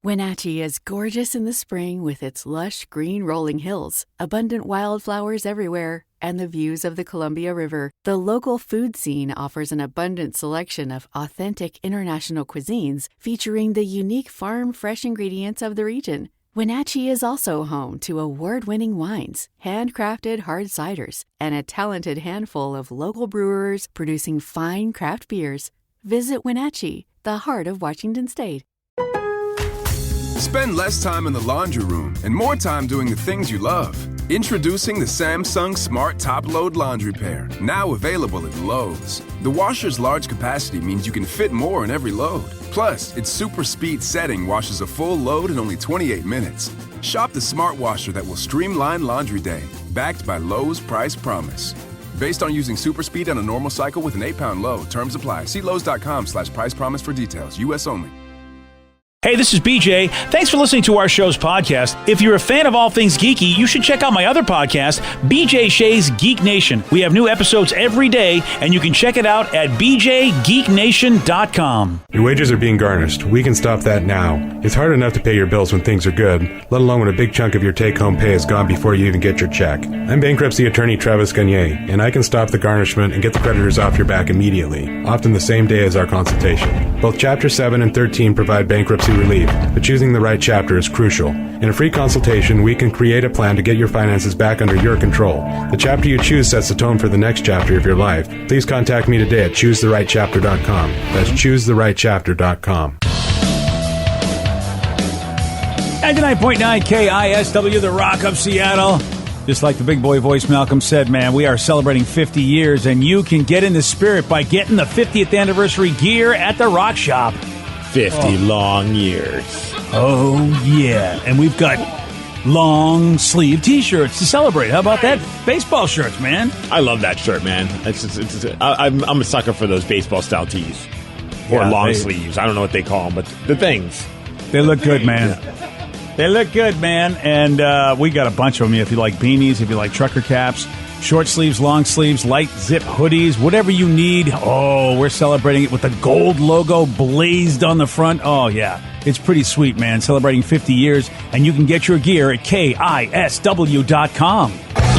Wenatchee is gorgeous in the spring with its lush green rolling hills, abundant wildflowers everywhere, and the views of the Columbia River. The local food scene offers an abundant selection of authentic international cuisines featuring the unique farm-fresh ingredients of the region. Wenatchee is also home to award-winning wines, handcrafted hard ciders, and a talented handful of local brewers producing fine craft beers. Visit Wenatchee, the heart of Washington State. Spend less time in the laundry room and more time doing the things you love. Introducing the Samsung Smart Top Load Laundry Pair, now available at Lowe's. The washer's large capacity means you can fit more in every load. Plus, its super speed setting washes a full load in only 28 minutes. Shop the smart washer that will streamline laundry day, backed by Lowe's Price Promise. Based on using super speed on a normal cycle with an 8-pound load. Terms apply. See Lowe's.com/price promise for details. U.S. only. Hey, this is BJ. Thanks for listening to our show's podcast. If you're a fan of all things geeky, you should check out my other podcast, BJ Shea's Geek Nation. We have new episodes every day, and you can check it out at bjgeeknation.com. Your wages are being garnished. We can stop that now. It's hard enough to pay your bills when things are good, let alone when a big chunk of your take-home pay is gone before you even get your check. I'm bankruptcy attorney Travis Gagne, and I can stop the garnishment and get the creditors off your back immediately, often the same day as our consultation. Both Chapter 7 and 13 provide bankruptcy relief, but choosing the right chapter is crucial. In a free consultation, we can create a plan to get your finances back under your control. The chapter you choose sets the tone for the next chapter of your life. Please contact me today at choosetherightchapter.com. That's choosetherightchapter.com. 99.9 KISW, the Rock of Seattle. Just like the big boy voice Malcolm said, man, we are celebrating 50 years, and you can get in the spirit by getting the 50th anniversary gear at the Rock Shop. 50 long years. Oh, yeah. And we've got long sleeve T-shirts to celebrate. How about that? Baseball shirts, man. I love that shirt, man. I'm a sucker for those baseball style tees. Or long sleeves. I don't know what they call them, but the things. They look good, man. Yeah. They look good, man. And we got a bunch of them. If you like beanies, if you like trucker caps, short sleeves, long sleeves, light zip hoodies, whatever you need. Oh, we're celebrating it with the gold logo blazed on the front. Oh, yeah. It's pretty sweet, man. Celebrating 50 years, and you can get your gear at KISW.com.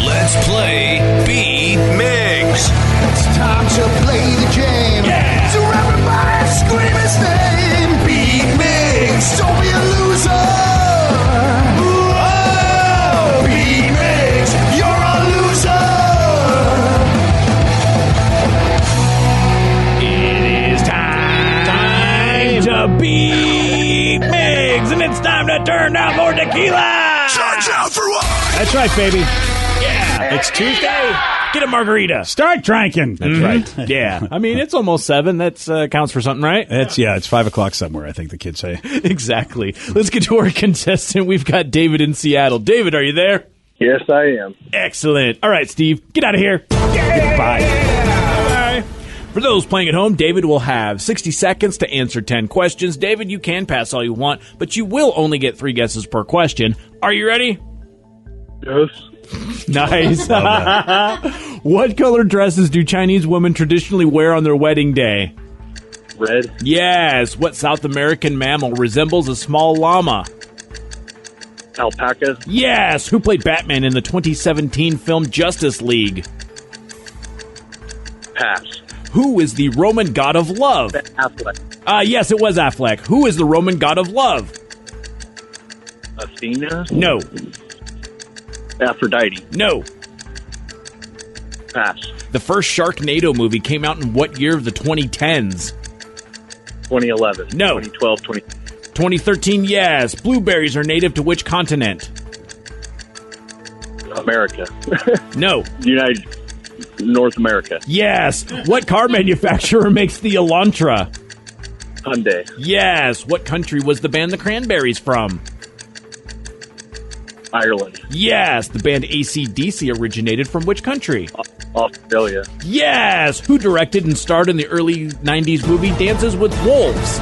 Let's play Beat Migs. It's time to play the game. Yeah! So everybody scream his name. Beat Migs. Don't be a loser. Beat Migs, and it's time to turn down more tequila. Charge out for what? That's right, baby. Yeah, it's Tuesday. Get a margarita. Start drinking. That's right. Yeah. I mean, it's almost 7. That's counts for something, right? It's 5 o'clock somewhere, I think the kids say. Exactly. Let's get to our contestant. We've got David in Seattle. David, are you there? Yes, I am. Excellent. All right, Steve, get out of here. Goodbye. Bye. For those playing at home, David will have 60 seconds to answer 10 questions. David, you can pass all you want, but you will only get 3 guesses per question. Are you ready? Yes. Nice. What colored dresses do Chinese women traditionally wear on their wedding day? Red. Yes. What South American mammal resembles a small llama? Alpaca. Yes. Who played Batman in the 2017 film Justice League? Pass. Who is the Roman god of love? Affleck. Yes, it was Affleck. Who is the Roman god of love? Athena. No. Aphrodite. No. Pass. The first Sharknado movie came out in what year of the 2010s? 2011. No. 2012. 2013, yes. Blueberries are native to which continent? America. No. North America. Yes. What car manufacturer makes the Elantra? Hyundai. Yes. What country was the band The Cranberries from? Ireland. Yes. The band AC/DC originated from which country? Australia. Yes. Who directed and starred in the early 90s movie Dances with Wolves?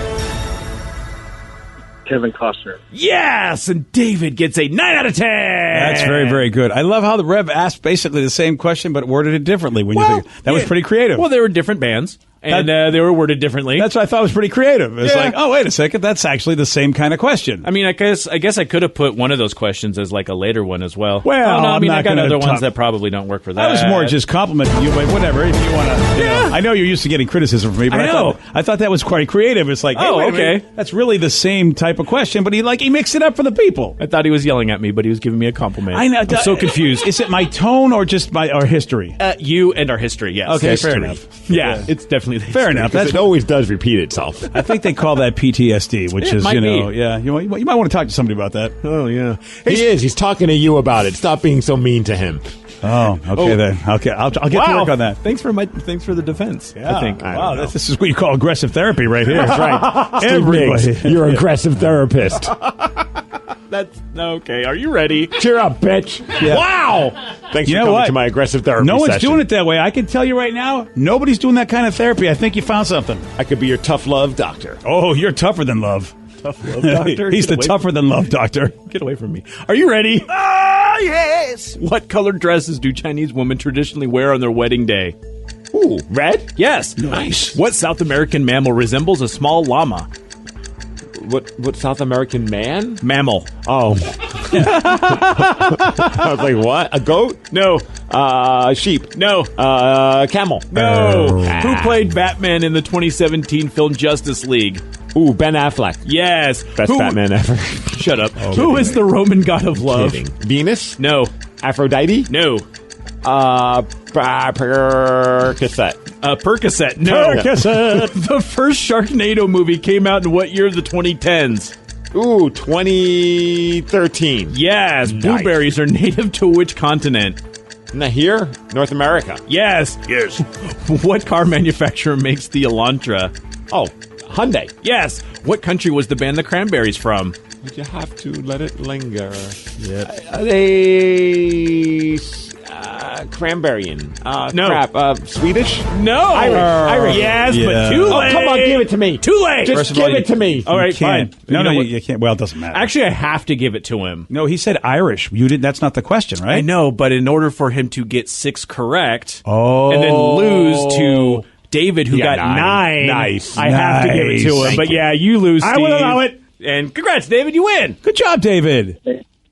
Kevin Costner. Yes, and David gets a 9 out of 10. That's very, very good. I love how the Rev asked basically the same question but worded it differently. When you think that was pretty creative. Well, they were different bands. And they were worded differently. That's what I thought was pretty creative. It's Yeah. like, oh, wait a second, that's actually the same kind of question. I mean, I guess I could have put one of those questions as like a later one as well. Well, oh, no, I I'm mean, not I got gonna other ones talk- that probably don't work for that. I was more just complimenting you, but whatever. If you want to, Yeah. I know you're used to getting criticism from me, but I know. I thought that was quite creative. It's like, hey, Oh, wait a minute, okay. that's really the same type of question, but he mixed it up for the people. I thought he was yelling at me, but he was giving me a compliment. I know. I'm so confused. Is it my tone or just our history? You and our history, yes. Okay, fair history. enough. Yeah, it's definitely the Fair history. enough. It always does repeat itself. I think they call that PTSD, which It is, might be. yeah. You might want to talk to somebody about that. Oh, yeah. He is. He's talking to you about it. Stop being so mean to him. Oh, okay then. Okay, I'll get to work on that. Thanks for the defense. I think. Wow, this is what you call aggressive therapy right here. That's right. Steve Everybody. Miggs, you're an aggressive therapist. That's okay. Are you ready? Cheer up, bitch. Yeah. Wow. Thanks You for know coming what? to my aggressive therapy No one's session. doing it that way. I can tell you right now, nobody's doing that kind of therapy. I think you found something. I could be your tough love doctor. Oh, you're tougher than love. Tough love doctor. He's the tougher than love doctor. Get away from me. Are you ready? Ah, yes. What colored dresses do Chinese women traditionally wear on their wedding day? Ooh, red? Yes. Nice. What South American mammal resembles a small llama? What South American man? Mammal. Oh. I was like, what? A goat? No. Sheep? No. Camel? No. Ah. Who played Batman in the 2017 film Justice League? Ooh, Ben Affleck. Yes. Best Who- Batman ever. Shut up. Who is the Roman god of love? Kidding. Venus? No. Aphrodite? No. Percocet. Percocet. No. Percocet. The first Sharknado movie came out in what year of the 2010s? Ooh, 2013. Yes. Nice. Blueberries are native to which continent? Isn't that here? North America. Yes. Yes. What car manufacturer makes the Elantra? Oh, Hyundai. Yes. What country was the band The Cranberries from? But you have to let it linger. Yep. Are they cranberryin? No. Crap. Swedish? No. Irish. Yes, Yeah. but too Oh, late. come on, give it to me. Too late. Just First of give all, it to me. All right, You can't. fine. No, You know what? you can't. Well, it doesn't matter. Actually, I have to give it to him. no, he said Irish. You didn't. That's not the question, right? I know, but in order for him to get 6 correct Oh. and then lose to David, who Yeah, got nine. 9, Nice. I have to give it to him. Nice. But yeah, you lose, Steve. I will allow it. And congrats, David, you win. Good job, David.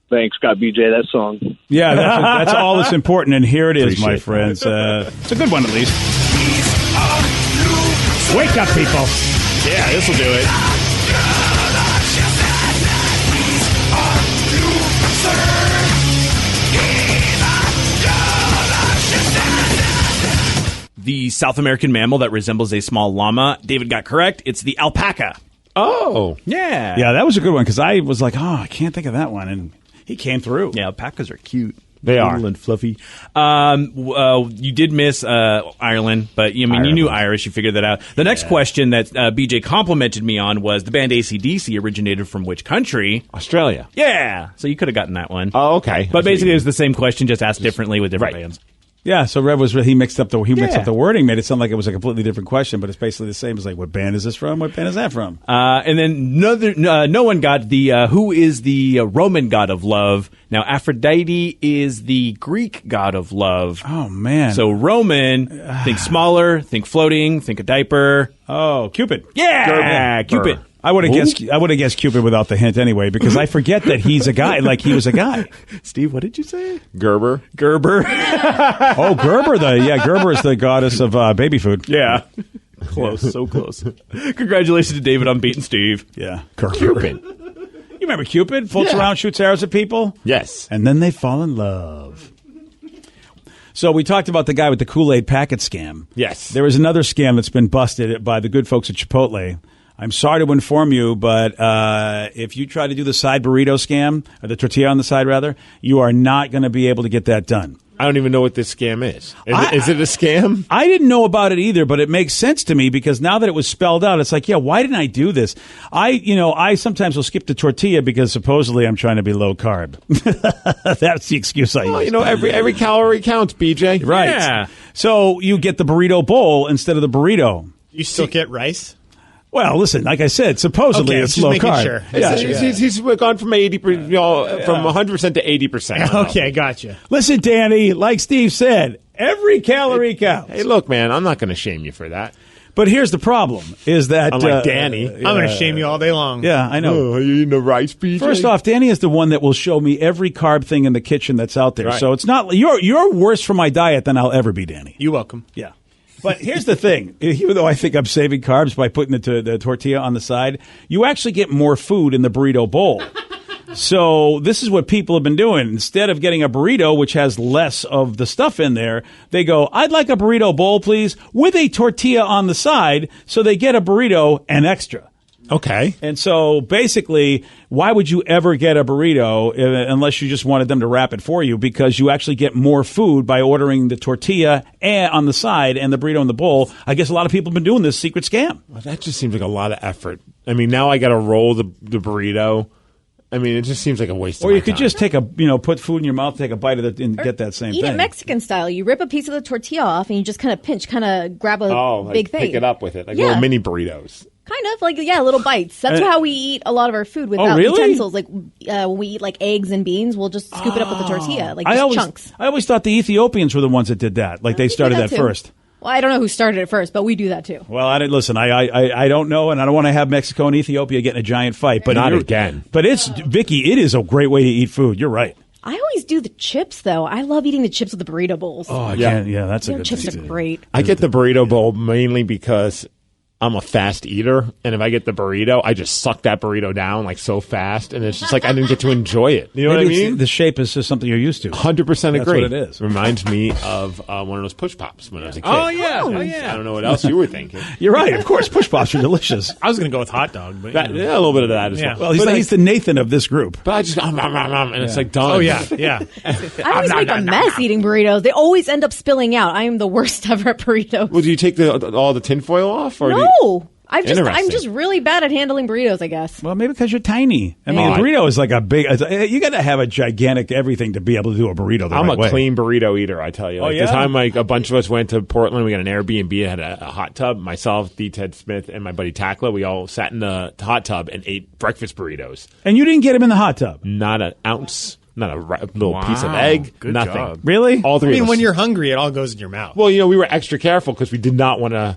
Thanks, got BJ that song. Yeah, that's all that's important, and here it is, my Appreciate friends. It's a good one, at least. Wake up, people. Yeah, this will do it. The South American mammal that resembles a small llama. David got correct. It's the alpaca. Oh. Yeah. Yeah, that was a good one, because I was like, I can't think of that one, and he came through. Yeah, alpacas are cute. They are. Little and fluffy. You did miss Ireland, but you knew Irish. You figured that out. The next question that BJ complimented me on was the band AC/DC originated from which country? Australia. Yeah, so you could have gotten that one. Oh, okay. But basically, it was the same question, just asked differently with different bands. Yeah, so Rev he mixed up the wording, made it sound like it was a completely different question, but it's basically the same. It's like, what band is this from? What band is that from? And then no one got the who is the Roman god of love. Now, Aphrodite is the Greek god of love. Oh man! So Roman, think smaller, think floating, think a diaper. Oh, Cupid. Yeah, Cupid. I would have guessed Cupid without the hint anyway, because I forget that he's a guy. Like he was a guy. Steve, what did you say? Gerber. Gerber. Oh, Gerber. Gerber is the goddess of baby food. Yeah. Close, so close. Congratulations to David on beating Steve. Yeah. Cupid. You remember Cupid? Floats Yeah. around, shoots arrows at people. Yes. And then they fall in love. So we talked about the guy with the Kool-Aid packet scam. Yes. There is another scam that's been busted by the good folks at Chipotle. I'm sorry to inform you, but if you try to do the side burrito scam, or the tortilla on the side, rather, you are not going to be able to get that done. I don't even know what this scam is. Is it a scam? I didn't know about it either, but it makes sense to me because now that it was spelled out, it's like, yeah, why didn't I do this? I sometimes will skip the tortilla because supposedly I'm trying to be low carb. That's the excuse I use. Well, every calorie counts, BJ. Right. Yeah. So you get the burrito bowl instead of the burrito. You still get rice? Well, listen, like I said, supposedly Okay, it's just low making carb. sure. Yeah. He's gone from 80%, from 100% to 80%. Okay, gotcha. Listen, Danny, like Steve said, every calorie counts. Hey, look, man, I'm not going to shame you for that. But here's the problem: is that Unlike Danny, I'm going to shame you all day long. Yeah, I know. are you eating the rice, BJ? First off, Danny is the one that will show me every carb thing in the kitchen that's out there. Right. So it's not you're worse for my diet than I'll ever be, Danny. You're welcome. Yeah. But here's the thing. Even though I think I'm saving carbs by putting the tortilla on the side, you actually get more food in the burrito bowl. So this is what people have been doing. Instead of getting a burrito, which has less of the stuff in there, they go, I'd like a burrito bowl, please, with a tortilla on the side. So they get a burrito and extra. Okay. And so basically, why would you ever get a burrito unless you just wanted them to wrap it for you? Because you actually get more food by ordering the tortilla on the side and the burrito in the bowl. I guess a lot of people have been doing this secret scam. Well, that just seems like a lot of effort. I mean, now I got to roll the burrito. I mean, it just seems like a waste of Or my you could time. just put food in your mouth, take a bite of it, and get that same Eat thing. it Mexican style. You rip a piece of the tortilla off and you just kind of pinch, kind of grab a like big thing. pick it up with it, like Yeah. little mini burritos. Kind of like, little bites. That's how we eat a lot of our food without really? utensils. Like when we eat like eggs and beans, we'll just scoop it up with the tortilla, like just chunks. I always thought the Ethiopians were the ones that did that. Like they started that too. first. Well, I don't know who started it first, but we do that too. Well, I didn't listen. I don't know, and I don't want to have Mexico and Ethiopia get in a giant fight. But Not again. But Vicky, it is a great way to eat food. You're right. I always do the chips though. I love eating the chips with the burrito bowls. Oh, I can't. Yeah, that's a good chips thing. are great. I get the burrito bowl mainly because I'm a fast eater, and if I get the burrito, I just suck that burrito down like so fast, and it's just like I didn't get to enjoy it. You know Maybe what I mean? The shape is just something you're used to. 100% That's agree. what it is. Reminds me of one of those push pops when I was a kid. Oh, yeah. Oh, yeah. I don't know what else you were thinking. You're right. Of course, push pops are delicious. I was going to go with hot dog, but That, yeah, a little bit of that as Yeah. well. Well, But he's the Nathan of this group. But I just and it's like done. oh yeah, yeah. I always make a mess eating burritos. They always end up spilling out. I am the worst ever at burritos. Well, do you take all the tinfoil off? Or do you, No. I'm Interesting. just really bad at handling burritos, I guess. Well, maybe because you're tiny. I mean, Oh, a burrito is like a big. You got to have a gigantic everything to be able to do a burrito the I'm right a way. clean burrito eater, I tell you. Like yeah? the time a bunch of us went to Portland, we got an Airbnb, it had a hot tub. Myself, D. Ted Smith, and my buddy Takla, we all sat in the hot tub and ate breakfast burritos. And you didn't get him in the hot tub. Not an ounce, not a little piece of egg, Good nothing. job. Really? All I three mean, of us. when you're hungry, it all goes in your mouth. Well, we were extra careful because we did not want to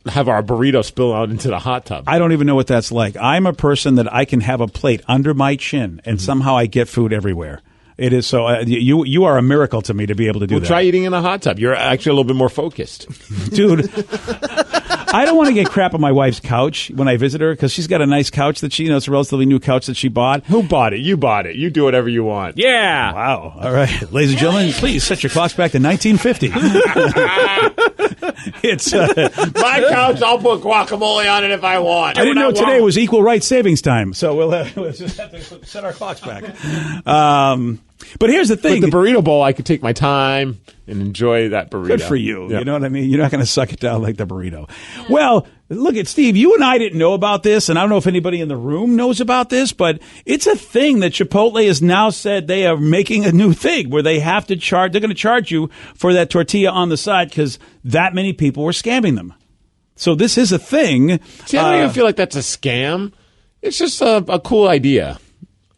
have our burrito spill out into the hot tub. I don't even know what that's like. I'm a person that I can have a plate under my chin, and somehow I get food everywhere. It is so. You are a miracle to me to be able to do that. Try eating in a hot tub. You're actually a little bit more focused. Dude. I don't want to get crap on my wife's couch when I visit her because she's got a nice couch that it's a relatively new couch that she bought. Who bought it? You bought it. You do whatever you want. Yeah. Wow. All right. Ladies and gentlemen, please set your clocks back to 1950. It's. My couch, I'll put guacamole on it if I want. I didn't know today was equal rights savings time, so we'll just have to set our clocks back. But here's the thing. With the burrito bowl, I could take my time and enjoy that burrito. Good for you. Yeah. You know what I mean? You're not going to suck it down like the burrito. Well, look at Steve. You and I didn't know about this, and I don't know if anybody in the room knows about this, but it's a thing that Chipotle has now said they are making a new thing where they have to charge. They're going to charge you for that tortilla on the side because that many people were scamming them. So this is a thing. See, I don't even feel like that's a scam. It's just a cool idea.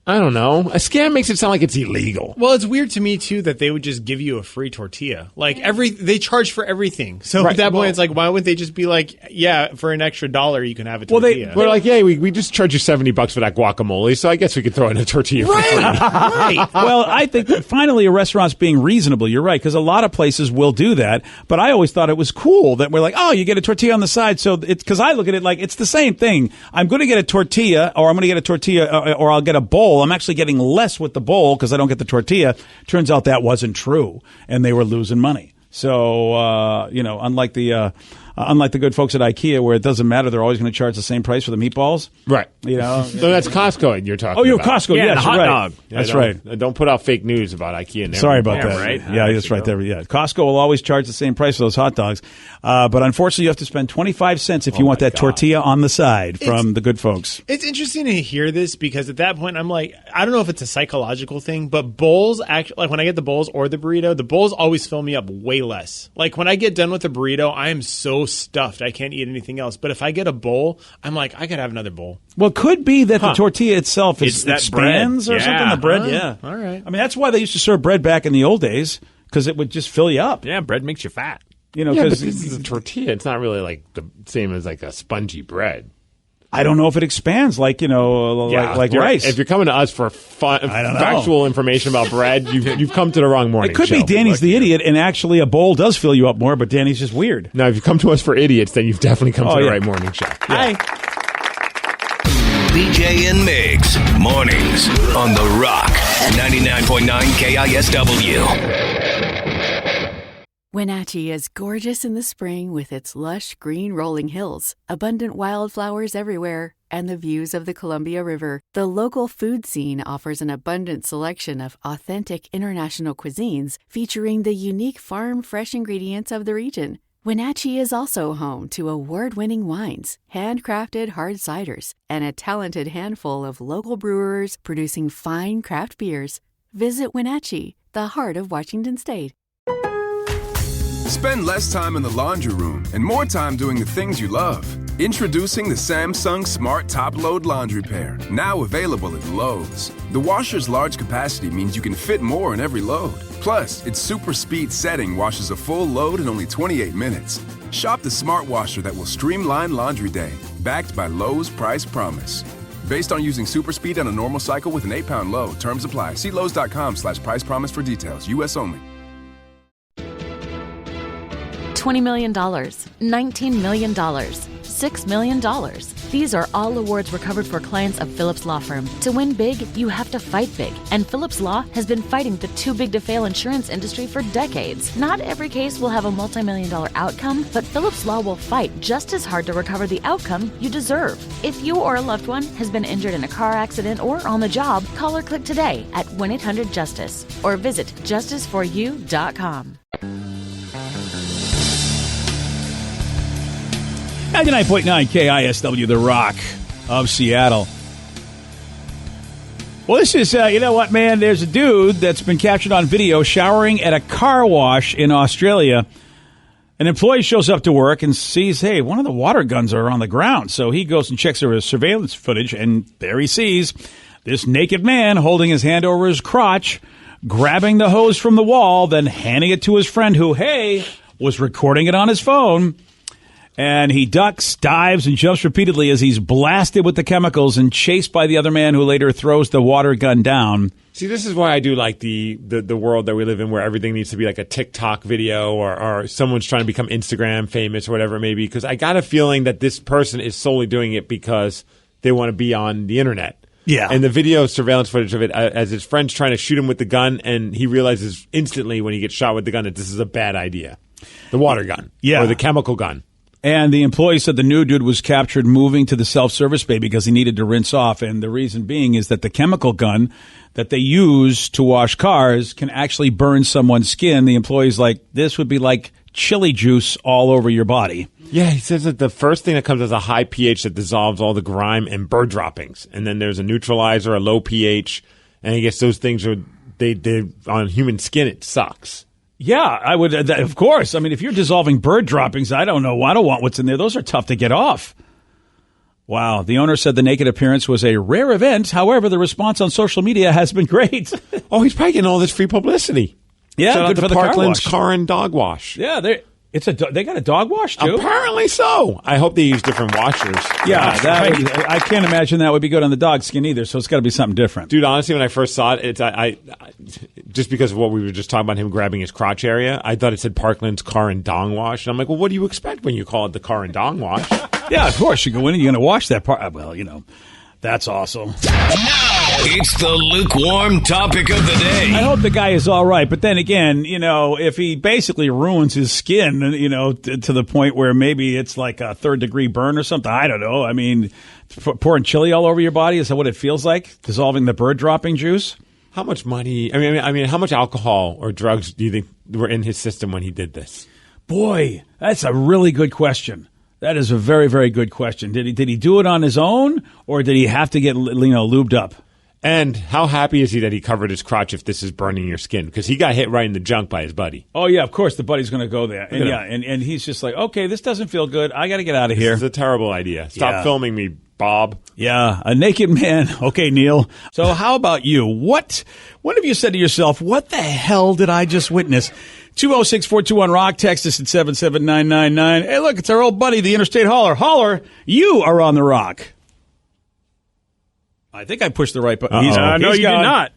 I don't know. A scam makes it sound like it's illegal. Well, it's weird to me too that they would just give you a free tortilla. Like they charge for everything. So Right. at that point, Well- it's like, why wouldn't they just be like, yeah, for an extra $1 you can have a tortilla? We're like, yeah, we just charge you $70 for that guacamole, so I guess we could throw in a tortilla for free. right. Well, I think that finally a restaurant's being reasonable. You're right, because a lot of places will do that. But I always thought it was cool that we're like, oh, you get a tortilla on the side. So it's because I look at it like it's the same thing. I'm going to get a tortilla, or I'm going to get a tortilla, or I'll get a bowl. I'm actually getting less with the bowl because I don't get the tortilla. Turns out that wasn't true, and they were losing money. So unlike the good folks at IKEA, where it doesn't matter, they're always going to charge the same price for the meatballs. Right. So that's Costco you're talking about. Oh, you're Costco. Yeah, yes, the hot you're right. dog. That's right. Don't put out fake news about IKEA. Sorry about Yeah, that. right. Yeah, that's right there. Yeah, Costco will always charge the same price for those hot dogs, but unfortunately, you have to spend 25 cents if you want that tortilla on the side from the good folks. It's interesting to hear this because at that point I'm like, I don't know if it's a psychological thing, but bowls actually, like when I get the bowls or the burrito, the bowls always fill me up way less. Like when I get done with the burrito, I am so stuffed I can't eat anything else. But if I get a bowl, I'm like, I could have another bowl. Well, it could be that the tortilla itself It's that expands bread. or something. Yeah. The bread, yeah. All right. I mean, that's why they used to serve bread back in the old days because it would just fill you up. Yeah, bread makes you fat. You know, Yeah, but because this is a tortilla. It's not really like the same as like a spongy bread. I don't know if it expands like like rice. If you're coming to us for factual information about bread, you've come to the wrong morning. It could be Danny's the idiot, and actually a bowl does fill you up more, but Danny's just weird. Now, if you come to us for idiots, then you've definitely come to the right morning show. Hi. BJ and Migs, mornings on The Rock, 99.9 KISW. Wenatchee is gorgeous in the spring with its lush green rolling hills, abundant wildflowers everywhere, and the views of the Columbia River. The local food scene offers an abundant selection of authentic international cuisines featuring the unique farm-fresh ingredients of the region. Wenatchee is also home to award-winning wines, handcrafted hard ciders, and a talented handful of local brewers producing fine craft beers. Visit Wenatchee, the heart of Washington State. Spend less time in the laundry room and more time doing the things you love. Introducing the Samsung Smart Top Load Laundry Pair, now available at Lowe's. The washer's large capacity means you can fit more in every load. Plus, its super speed setting washes a full load in only 28 minutes. Shop the smart washer that will streamline laundry day, backed by Lowe's Price Promise. Based on using super speed on a normal cycle with an 8-pound load. Terms apply. See Lowe's.com/price promise for details. U.S. only. $20 million, $19 million, $6 million. These are all awards recovered for clients of Phillips Law Firm. To win big, you have to fight big. And Phillips Law has been fighting the too big to fail insurance industry for decades. Not every case will have a multi-million-dollar outcome, but Phillips Law will fight just as hard to recover the outcome you deserve. If you or a loved one has been injured in a car accident or on the job, call or click today at 1-800-JUSTICE or visit justiceforyou.com. 99.9 KISW, The Rock of Seattle. Well, this is, you know what, man? There's a dude that's been captured on video showering at a car wash in Australia. An employee shows up to work and sees, hey, one of the water guns are on the ground. So he goes and checks over surveillance footage, and there he sees this naked man holding his hand over his crotch, grabbing the hose from the wall, then handing it to his friend who, hey, was recording it on his phone. And he ducks, dives, and jumps repeatedly as he's blasted with the chemicals and chased by the other man who later throws the water gun down. See, this is why I do like the world that we live in where everything needs to be like a TikTok video or someone's trying to become Instagram famous or whatever it may be. Because I got a feeling that this person is solely doing it because they want to be on the internet. Yeah. And the video surveillance footage of it as his friend's trying to shoot him with the gun, and he realizes instantly when he gets shot with the gun that this is a bad idea. The water gun. Yeah. Or the chemical gun. And the employee said the new dude was captured moving to the self-service bay because he needed to rinse off. And the reason being is that the chemical gun that they use to wash cars can actually burn someone's skin. The employee's like, this would be like chili juice all over your body. Yeah, he says that the first thing that comes is a high pH that dissolves all the grime and bird droppings. And then there's a neutralizer, a low pH. And I guess those things are, they on human skin, it sucks. Yeah, I would, of course. I mean, if you're dissolving bird droppings, I don't know. I don't want what's in there. Those are tough to get off. Wow. The owner said the naked appearance was a rare event. However, the response on social media has been great. Oh, he's probably getting all this free publicity. Yeah, shout good out for to the Parkland's car and Dog Wash. Yeah, they got a dog wash too. Apparently so. I hope they use different washers. Yeah, I can't imagine that would be good on the dog skin either. So it's got to be something different. Dude, honestly, when I first saw it, I just because of what we were just talking about him grabbing his crotch area, I thought it said Parkland's Car and Dong Wash, and I'm like, well, what do you expect when you call it the Car and Dong Wash? Yeah, of course you go in and you're going to wash that part. Well, you know, that's awesome. It's the lukewarm topic of the day. I hope the guy is all right. But then again, you know, if he basically ruins his skin, you know, to the point where maybe it's like a 3rd-degree burn or something, I don't know. I mean, pouring chili all over your body, is that what it feels like? Dissolving the bird dropping juice? How much money, I mean, how much alcohol or drugs do you think were in his system when he did this? Boy, that's a really good question. That is a very, very good question. Did he do it on his own, or did he have to get, you know, lubed up? And how happy is he that he covered his crotch if this is burning your skin? Because he got hit right in the junk by his buddy. Oh, yeah, of course the buddy's going to go there. And yeah, and he's just like, okay, this doesn't feel good. I got to get out of here. This is a terrible idea. Stop filming me, Bob. Yeah, a naked man. Okay, Neil. So how about you? When have you said to yourself, what the hell did I just witness? 206-421-ROCK. Text us at 77999. Hey, look, it's our old buddy, the Interstate Hauler. Hauler, you are on the Rock. I think I pushed the right button. No, you did not.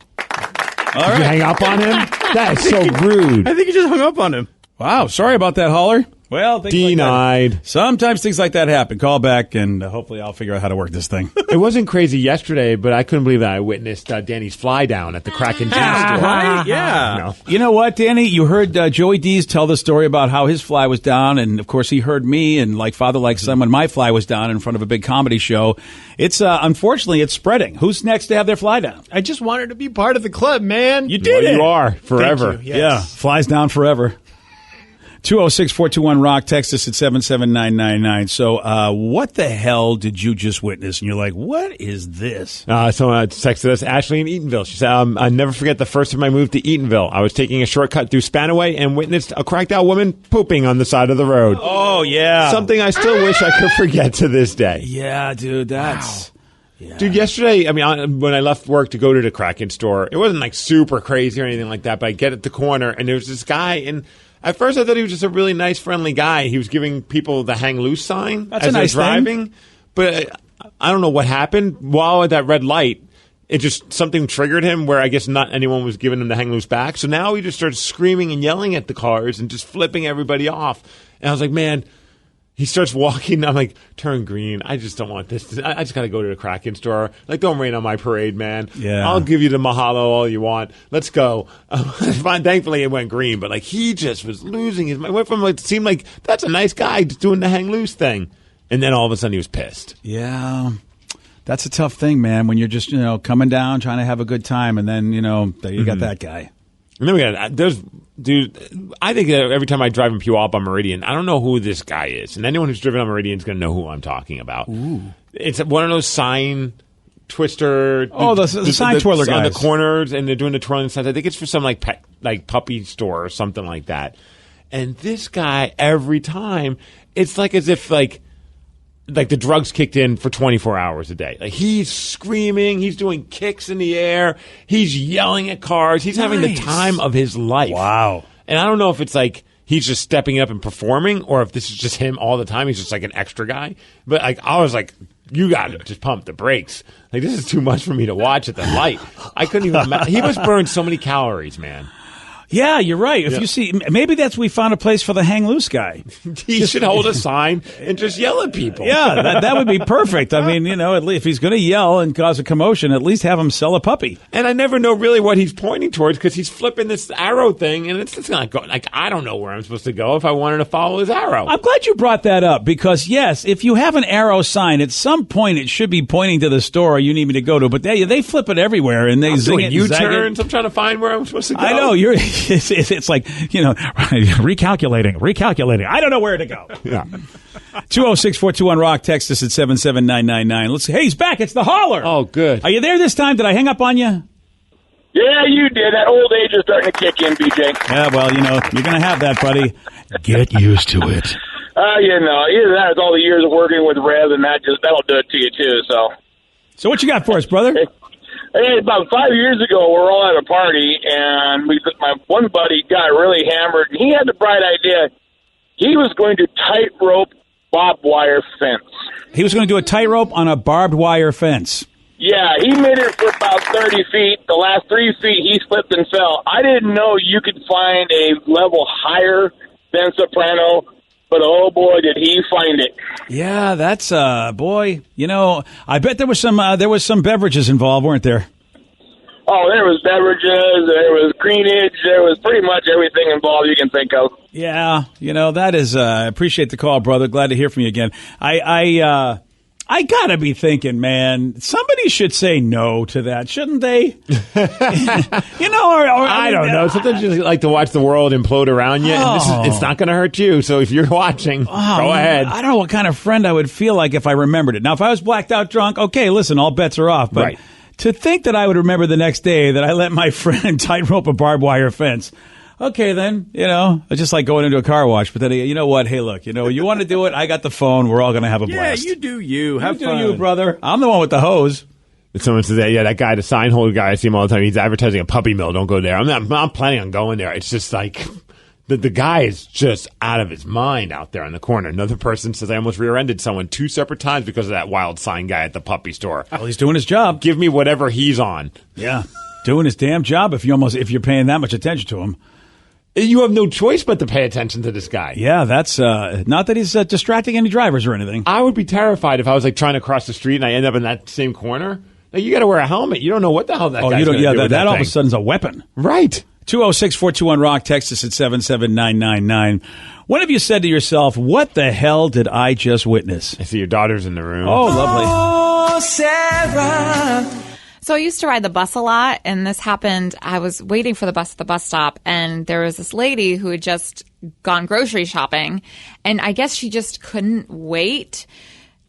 All right. Did you hang up on him? That is so rude. I think you just hung up on him. Wow, sorry about that, Hauler. Well, things denied. Like that. Sometimes things like that happen. Call back, and hopefully I'll figure out how to work this thing. It wasn't crazy yesterday, but I couldn't believe that I witnessed Danny's fly down at the Kraken Gym store. Right? Yeah. No. You know what, Danny? You heard Joey D's tell the story about how his fly was down, and of course he heard me and like father, like son when my fly was down in front of a big comedy show. It's unfortunately it's spreading. Who's next to have their fly down? I just wanted to be part of the club, man. You did it. You are forever. Thank you. Yes. Yeah, flies down forever. 206-421-ROCK. Text us at 77999. So, what the hell did you just witness? And you're like, what is this? Someone texted us, Ashley in Eatonville. She said, I never forget the first time I moved to Eatonville. I was taking a shortcut through Spanaway and witnessed a cracked out woman pooping on the side of the road. Oh, yeah. Something I still wish I could forget to this day. Yeah, dude, that's... Wow. Yeah. Dude, yesterday, I mean, when I left work to go to the Kraken store, it wasn't like super crazy or anything like that, but I get at the corner and there's this guy, and at first I thought he was just a really nice, friendly guy. He was giving people the hang loose sign as they're driving. Thing. But I don't know what happened. While at that red light, it just, something triggered him where I guess not anyone was giving him the hang loose back. So now he just starts screaming and yelling at the cars and just flipping everybody off. And I was like, man... He starts walking. I'm like, turn green. I just don't want this. I just got to go to the Kraken store. Like, don't rain on my parade, man. Yeah. I'll give you the mahalo all you want. Let's go. Thankfully, it went green. But, like, he just was losing his mind. Went from, like, it seemed like that's a nice guy just doing the hang loose thing. And then all of a sudden he was pissed. Yeah. That's a tough thing, man, when you're just, coming down, trying to have a good time. And then, you got that guy. And then we got, dude, I think that every time I drive in Puyallup on Meridian, I don't know who this guy is. And anyone who's driven on Meridian is going to know who I'm talking about. Ooh. It's one of those sign twister. Oh, the sign twirler guys. On the corners, and they're doing the twirling signs. I think it's for some like puppy store or something like that. And this guy, every time, it's like as if like the drugs kicked in for 24 hours a day. Like, he's screaming, he's doing kicks in the air, he's yelling at cars, he's having the time of his life. Wow. And I don't know if it's like he's just stepping up and performing, or if this is just him all the time. He's just like an extra guy. But like, I was like, you got to just pump the brakes. Like, this is too much for me to watch at the light. I couldn't even. He must burn so many calories, man. Yeah, you're right. If you see, maybe we found a place for the hang loose guy. He should hold a sign and just yell at people. Yeah, that would be perfect. I mean, at least if he's going to yell and cause a commotion, at least have him sell a puppy. And I never know really what he's pointing towards because he's flipping this arrow thing, and it's not going. Like, I don't know where I'm supposed to go if I wanted to follow his arrow. I'm glad you brought that up because, yes, if you have an arrow sign, at some point it should be pointing to the store you need me to go to. But they flip it everywhere, and they zing it. U-turns. I'm trying to find where I'm supposed to go. I know it's like, recalculating. I don't know where to go. Yeah. 206-421-ROCK. Text us at 77999. Hey, he's back. It's the Hauler. Oh, good. Are you there this time? Did I hang up on you? Yeah, you did. That old age is starting to kick in, BJ. Yeah, well, you're going to have that, buddy. Get used to it. Either that or all the years of working with Rev, and that'll do it to you, too. So what you got for us, brother? Hey, about 5 years ago, we were all at a party, and my one buddy got really hammered, and he had the bright idea. He was going to tightrope barbed wire fence. He was going to do a tightrope on a barbed wire fence. Yeah, he made it for about 30 feet. The last 3 feet, he slipped and fell. I didn't know you could find a level higher than soprano, but oh boy, did he find it. Yeah, that's boy. I bet there was some beverages involved, weren't there? Oh, there was beverages, there was greenage, there was pretty much everything involved you can think of. Yeah, that is. I appreciate the call, brother. Glad to hear from you again. I gotta be thinking, man, somebody should say no to that, shouldn't they? I don't know. Sometimes you like to watch the world implode around you, and it's not going to hurt you. So if you're watching, go ahead. I don't know what kind of friend I would feel like if I remembered it. Now, if I was blacked out drunk, okay, listen, all bets are off. But to think that I would remember the next day that I let my friend tightrope a barbed wire fence. Okay, then, it's just like going into a car wash. But then, you know what? Hey, look, you want to do it? I got the phone. We're all going to have a blast. Yeah, you do you. Have fun. You do you, brother. I'm the one with the hose. Someone says that guy, the sign holder guy, I see him all the time. He's advertising a puppy mill. Don't go there. I'm planning on going there. It's just like The guy is just out of his mind out there in the corner. Another person says, I almost rear-ended someone 2 separate times because of that wild sign guy at the puppy store. Well, he's doing his job. Give me whatever he's on. Yeah, doing his damn job if you're paying that much attention to him. You have no choice but to pay attention to this guy. Yeah, that's not that he's distracting any drivers or anything. I would be terrified if I was like trying to cross the street and I end up in that same corner. Like, you got to wear a helmet. You don't know what the hell that guy's going to do with that all of thing. a sudden is a weapon. Right. 206-421-ROCK, text us at 77999. When have you said to yourself, what the hell did I just witness? I see your daughter's in the room. Oh, lovely. Oh, Sarah. So I used to ride the bus a lot, and this happened. I was waiting for the bus at the bus stop, and there was this lady who had just gone grocery shopping, and I guess she just couldn't wait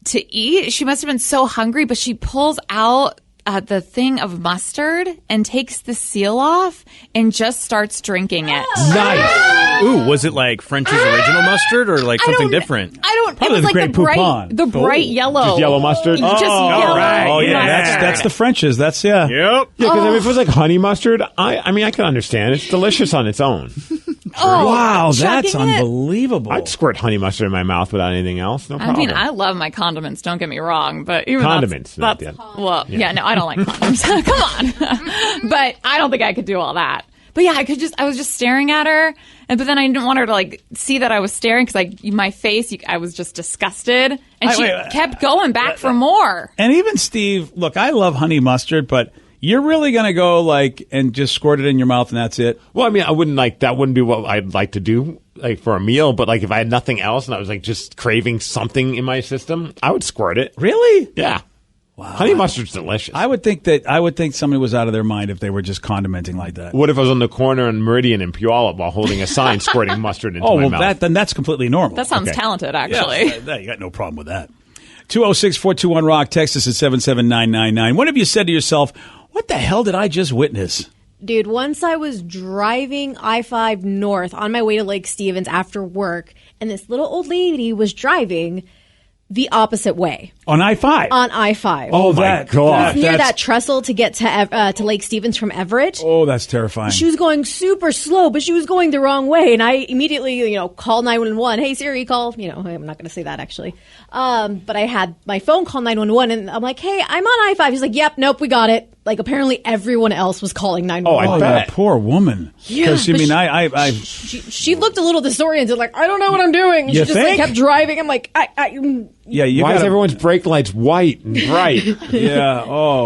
to eat. She must have been so hungry, but she pulls out the thing of mustard and takes the seal off and just starts drinking it. Nice. Ooh, was it like French's original mustard or like something different? I don't. Probably it was the like Grey Poupon. the bright yellow. Just yellow mustard? Just yellow. right. Oh, yeah, mustard. that's the French's. That's, yeah. Yep. Yeah, because if it was like honey mustard, I mean, I can understand. It's delicious on its own. Wow, that's chugging it. unbelievable. I'd squirt honey mustard in my mouth without anything else. No problem. I mean, I love my condiments. Don't get me wrong, but even Condiments, That's, not well, yeah, no, I don't like condoms. Come on, but I don't think I could do all that. But yeah, I was just staring at her, but then I didn't want her to like see that I was staring because my face, I was just disgusted, and she kept going back for more. And even Steve, look, I love honey mustard, but you're really going to go like and just squirt it in your mouth and that's it? Well, I mean, that wouldn't be what I'd like to do like for a meal, but like if I had nothing else and I was like just craving something in my system, I would squirt it. Really? Yeah. Wow. Honey mustard's delicious. I would think somebody was out of their mind if they were just condimenting like that. What if I was on the corner in Meridian and Puyallup while holding a sign squirting mustard into my mouth? Then that's completely normal. That sounds talented, actually. Yeah, you got no problem with that. 206-421-ROCK, text us at 77999. What have you said to yourself, what the hell did I just witness? Dude, once I was driving I-5 north on my way to Lake Stevens after work, and this little old lady was driving the opposite way. On I-5? On I-5. Oh, my God. Near that trestle to get to Lake Stevens from Everett. Oh, that's terrifying. She was going super slow, but she was going the wrong way. And I immediately, called 911. Hey, Siri, call. I'm not going to say that, actually. But I had my phone call 911, and I'm like, hey, I'm on I-5. He's like, yep, nope, we got it. Like, apparently everyone else was calling 911. Oh, I bet. That poor woman. Yeah. Because, she looked a little disoriented, like, I don't know what I'm doing. And she just like, kept driving. I'm like, yeah, why is everyone's brake lights white and bright? Yeah,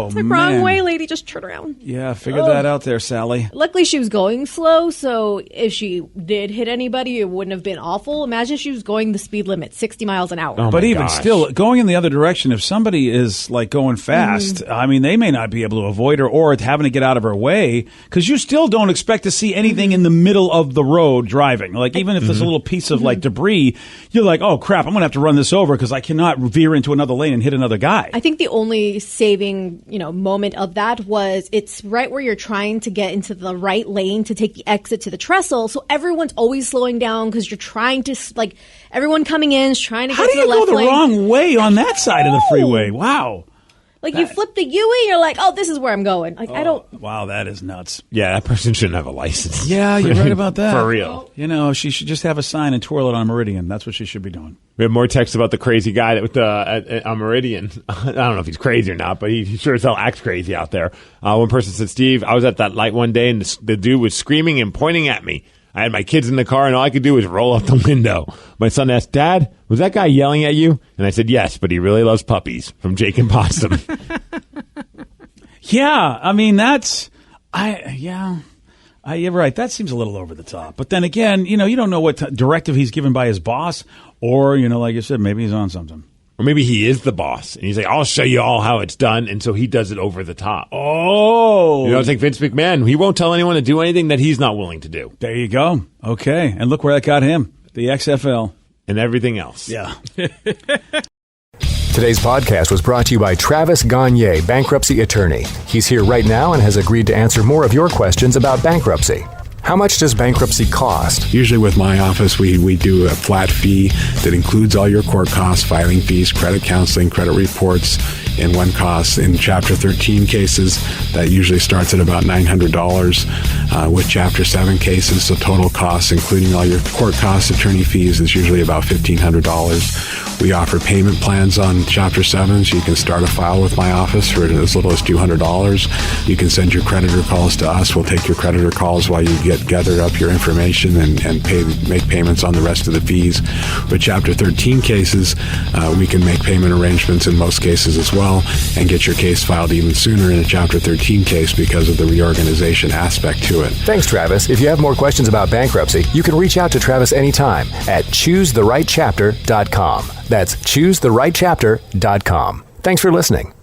it's like, wrong way, lady, just turn around. Yeah, figure that out there, Sally. Luckily, she was going slow, so if she did hit anybody, it wouldn't have been awful. Imagine she was going the speed limit, 60 miles an hour. Oh, but even still, going in the other direction, if somebody is like going fast, I mean, they may not be able to avoid her or having to get out of her way, because you still don't expect to see anything in the middle of the road driving. Like, even if there's a little piece of like debris, you're like, oh crap, I'm going to have to run this over because I cannot veer into another lane and hit another guy. I think the only saving, moment of that was it's right where you're trying to get into the right lane to take the exit to the trestle. So everyone's always slowing down because you're trying to, like, everyone coming in is trying to get to the left lane. How do you go the wrong way on that side of the freeway? Wow. Like, you flip the UE, you're like, oh, this is where I'm going. Like, I don't... Wow, that is nuts. Yeah, that person shouldn't have a license. Yeah, you're right about that. For real. She should just have a sign and twirl it on Meridian. That's what she should be doing. We have more texts about the crazy guy with on Meridian. I don't know if he's crazy or not, but he sure as hell acts crazy out there. One person said, Steve, I was at that light one day, and the dude was screaming and pointing at me. I had my kids in the car, and all I could do was roll up the window. My son asked, Dad, was that guy yelling at you? And I said, yes, but he really loves puppies. From Jake and Possum. Yeah, I mean, you're right. That seems a little over the top. But then again, you don't know what directive he's given by his boss, or, like you said, maybe he's on something. Or maybe he is the boss, and he's like, I'll show you all how it's done, and so he does it over the top. Oh! It's like Vince McMahon. He won't tell anyone to do anything that he's not willing to do. There you go. Okay, and look where that got him. The XFL. And everything else. Yeah. Today's podcast was brought to you by Travis Gagne, bankruptcy attorney. He's here right now and has agreed to answer more of your questions about bankruptcy. How much does bankruptcy cost? Usually with my office, we do a flat fee that includes all your court costs, filing fees, credit counseling, credit reports, in one cost. In Chapter 13 cases, that usually starts at about $900. With Chapter 7 cases, the total cost, including all your court costs, attorney fees, is usually about $1,500. We offer payment plans on Chapter 7, so you can start a file with my office for as little as $200. You can send your creditor calls to us. We'll take your creditor calls while you gather up your information and make payments on the rest of the fees. With Chapter 13 cases, we can make payment arrangements in most cases as well and get your case filed even sooner in a Chapter 13 case because of the reorganization aspect to it. Thanks, Travis. If you have more questions about bankruptcy, you can reach out to Travis anytime at choosetherightchapter.com. That's choosetherightchapter.com. Thanks for listening.